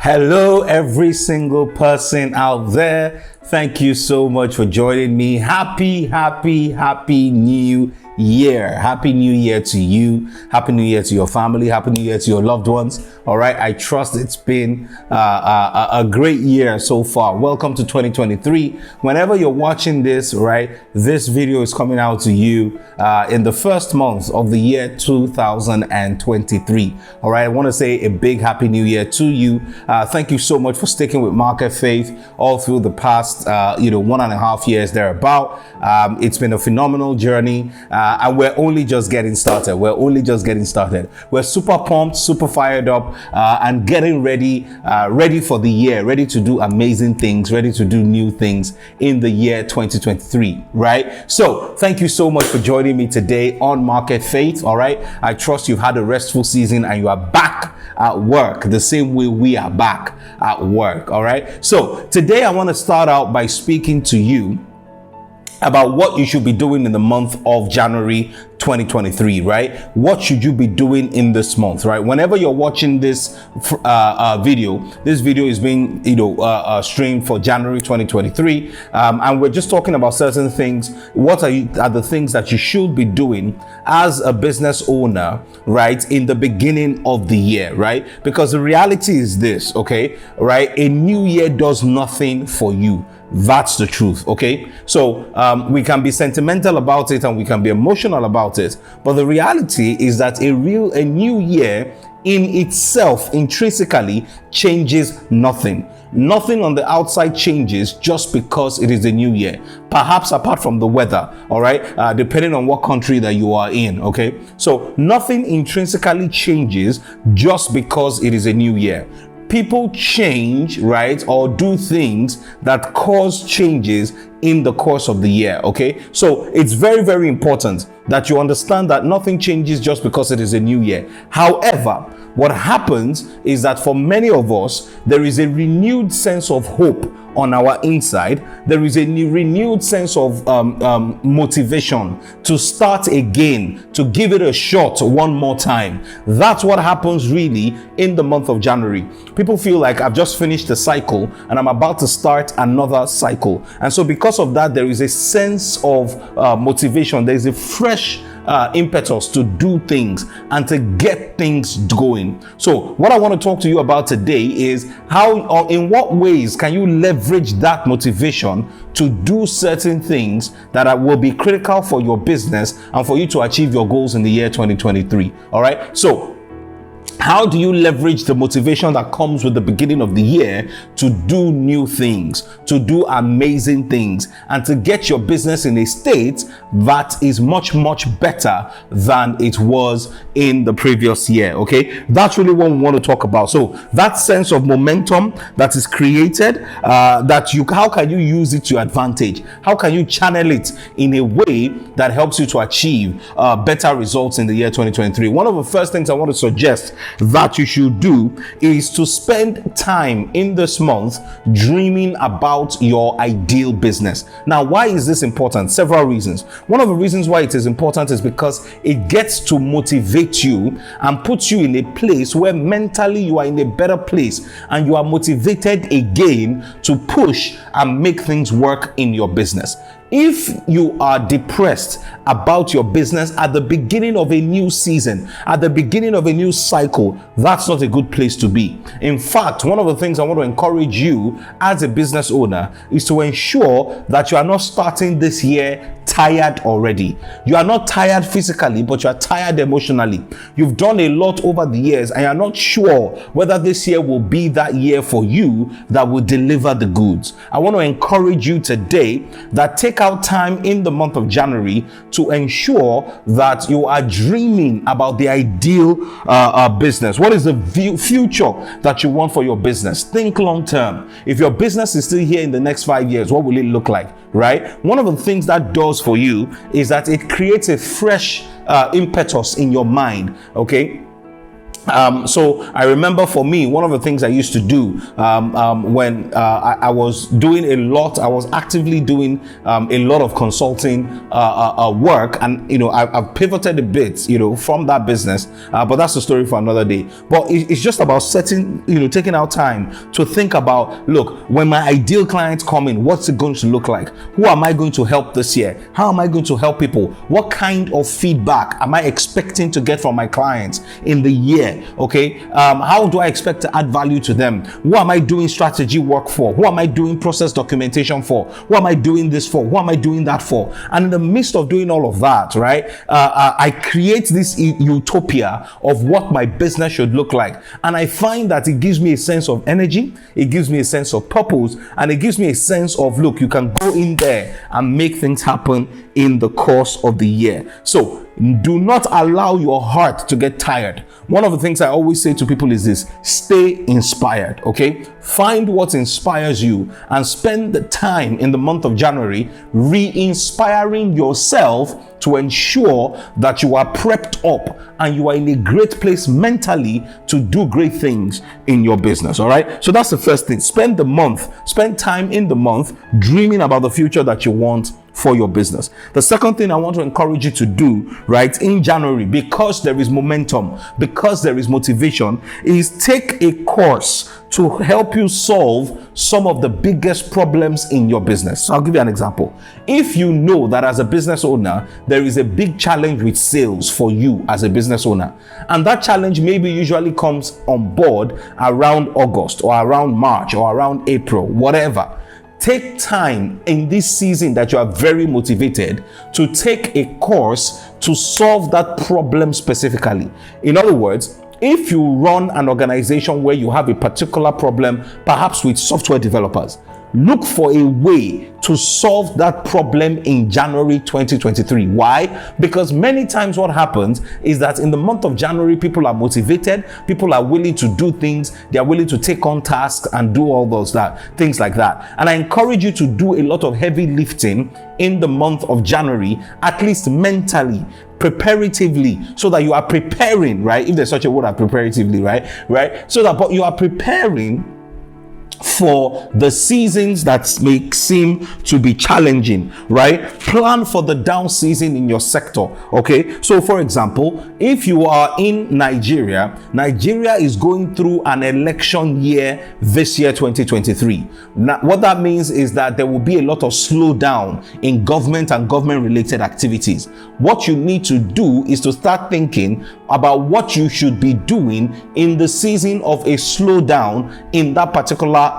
Hello, every single person out there. Thank you so much for joining me. Happy New Year. Happy New Year to you. Happy New Year to your family. Happy New Year to your loved ones. All right. I trust it's been a great year so far. Welcome to 2023. Whenever you're watching this, right, this video is coming out to you in the first month of the year 2023. All right. I want to say a big happy new year to you. Thank you so much for sticking with Market Faith all through the past, 1.5 years thereabout. It's been a phenomenal journey. And we're only just getting started. We're super pumped, super fired up, and getting ready for the year, ready to do amazing things, ready to do new things in the year 2023, right? So thank you so much for joining me today on Market Faith, all right? I trust you've had a restful season and you are back at work the same way we are back at work, all right? So today I want to start out by speaking to you about what you should be doing in the month of January 2023, right? What should you be doing in this month, right? Whenever you're watching this video, this video is being, streamed for January 2023, and we're just talking about certain things. What are the things that you should be doing as a business owner, right, in the beginning of the year, right? Because the reality is this, okay, right? A new year does nothing for you. That's the truth, okay? So we can be sentimental about it and we can be emotional about it, but the reality is that a new year in itself intrinsically changes nothing. Nothing on the outside changes just because it is a new year, perhaps apart from the weather, all right, depending on what country that you are in, okay? So nothing intrinsically changes just because it is a new year. People change, right, or do things that cause changes in the course of the year, okay? So it's very, very important that you understand that nothing changes just because it is a new year. However, what happens is that for many of us, there is a renewed sense of hope on our inside. There is a renewed sense of motivation to start again, to give it a shot one more time. That's what happens really in the month of January. People feel like I've just finished a cycle and I'm about to start another cycle. And so because of that, there is a sense of motivation. There is a fresh impetus to do things and to get things going. So what I want to talk to you about today is how or in what ways can you leverage that motivation to do certain things that will be critical for your business and for you to achieve your goals in the year 2023. All right. So how do you leverage the motivation that comes with the beginning of the year to do new things, to do amazing things, and to get your business in a state that is much, much better than it was in the previous year, okay? That's really what we want to talk about. So that sense of momentum that is created, how can you use it to your advantage? How can you channel it in a way that helps you to achieve better results in the year 2023? One of the first things I want to suggest that you should do is to spend time in this month dreaming about your ideal business. Now, why is this important? Several reasons. One of the reasons why it is important is because it gets to motivate you and puts you in a place where mentally you are in a better place and you are motivated again to push and make things work in your business. If you are depressed about your business at the beginning of a new season, at the beginning of a new cycle, that's not a good place to be. In fact, one of the things I want to encourage you as a business owner is to ensure that you are not starting this year tired already. You are not tired physically, but you are tired emotionally. You've done a lot over the years and you're not sure whether this year will be that year for you that will deliver the goods. I want to encourage you today that take out time in the month of January to ensure that you are dreaming about the ideal business. What is the future that you want for your business? Think long term. If your business is still here in the next 5 years, what will it look like, right? One of the things that does for you is that it creates a fresh impetus in your mind, okay? So I remember for me, one of the things I used to do when I was doing a lot, I was actively doing a lot of consulting work, and I've pivoted a bit, from that business, but that's the story for another day. But it's just about taking out time to think about, look, when my ideal clients come in, what's it going to look like? Who am I going to help this year? How am I going to help people? What kind of feedback am I expecting to get from my clients in the year? Okay, how do I expect to add value to them? Who am I doing strategy work for? Who am I doing process documentation for? Who am I doing this for? Who am I doing that for? And in the midst of doing all of that, right, I create this utopia of what my business should look like. And I find that it gives me a sense of energy, it gives me a sense of purpose, and it gives me a sense of, look, you can go in there and make things happen in the course of the year. So do not allow your heart to get tired. One of the things I always say to people is this: stay inspired. Okay, find what inspires you and spend the time in the month of January re-inspiring yourself to ensure that you are prepped up and you are in a great place mentally to do great things in your business. All right, so that's the first thing. Spend time in the month dreaming about the future that you want for your business. The second thing I want to encourage you to do, right, in January, because there is momentum, because there is motivation, is take a course to help you solve some of the biggest problems in your business. So I'll give you an example. If you know that as a business owner, there is a big challenge with sales for you as a business owner, and that challenge maybe usually comes on board around August or around March or around April, whatever. Take time in this season that you are very motivated to take a course to solve that problem specifically. In other words, if you run an organization where you have a particular problem, perhaps with software developers, look for a way to solve that problem in January 2023. Why? Because many times what happens is that in the month of January, people are motivated, people are willing to do things, they are willing to take on tasks and do all those things like that. And I encourage you to do a lot of heavy lifting in the month of January, at least mentally, preparatively, so that you are preparing, right? If there's such a word as preparatively, right? So that you are preparing for the seasons that may seem to be challenging, right? Plan for the down season in your sector. Okay, so for example, if you are in Nigeria is going through an election year this year, 2023. Now, what that means is that there will be a lot of slowdown in government and government related activities. What you need to do is to start thinking about what you should be doing in the season of a slowdown in that particular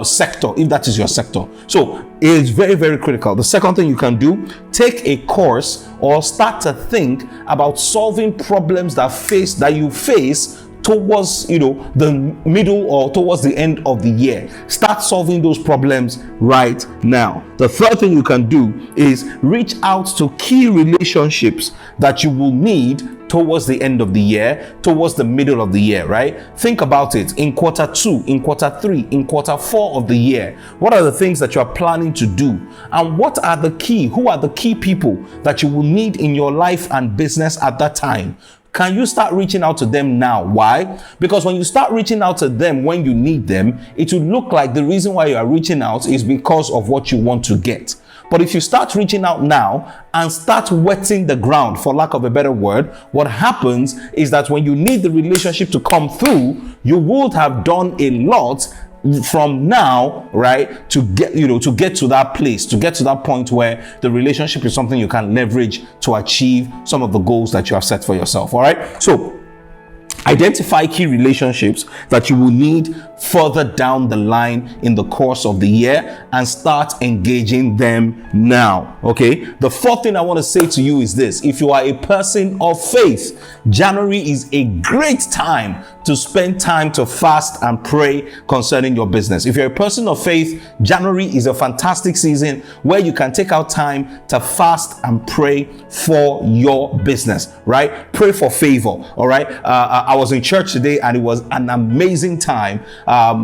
sector, if that is your sector. So it is very, very critical. The second thing you can do, take a course or start to think about solving problems that you face towards the middle or towards the end of the year. Start solving those problems right now. The third thing you can do is reach out to key relationships that you will need towards the end of the year, towards the middle of the year, right? Think about it in quarter 2, in quarter 3, in quarter 4 of the year. What are the things that you are planning to do? And who are the key people that you will need in your life and business at that time? Can you start reaching out to them now? Why? Because when you start reaching out to them when you need them, it will look like the reason why you are reaching out is because of what you want to get. But if you start reaching out now and start wetting the ground, for lack of a better word, what happens is that when you need the relationship to come through, you would have done a lot from now, right, to get to that place, to get to that point where the relationship is something you can leverage to achieve some of the goals that you have set for yourself. All right, so identify key relationships that you will need further down the line in the course of the year and start engaging them now. Okay, the fourth thing I want to say to you is this: if you are a person of faith, January is a great time to spend time to fast and pray concerning your business. If you're a person of faith, January is a fantastic season where you can take out time to fast and pray for your business, right? Pray for favor, all right? I was in church today and it was an amazing time. I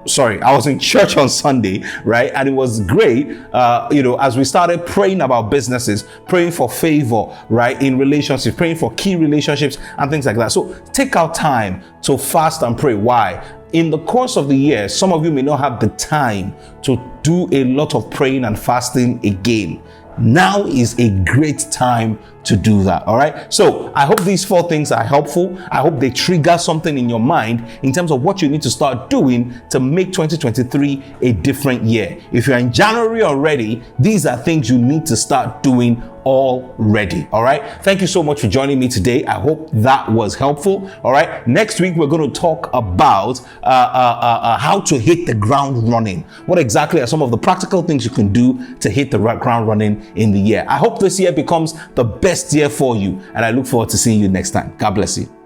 was in church on Sunday, right? And it was great, as we started praying about businesses, praying for favor, right? In relationships, praying for key relationships and things like that. So take out time to fast and pray. Why? In the course of the year, some of you may not have the time to do a lot of praying and fasting again. Now is a great time to do that. All right. So I hope these 4 things are helpful. I hope they trigger something in your mind in terms of what you need to start doing to make 2023 a different year. If you're in January already, these are things you need to start doing already. All right. Thank you so much for joining me today. I hope that was helpful. All right. Next week, we're going to talk about how to hit the ground running. What exactly are some of the practical things you can do to hit the ground running in the year? I hope this year becomes the best year for you, and I look forward to seeing you next time. God bless you.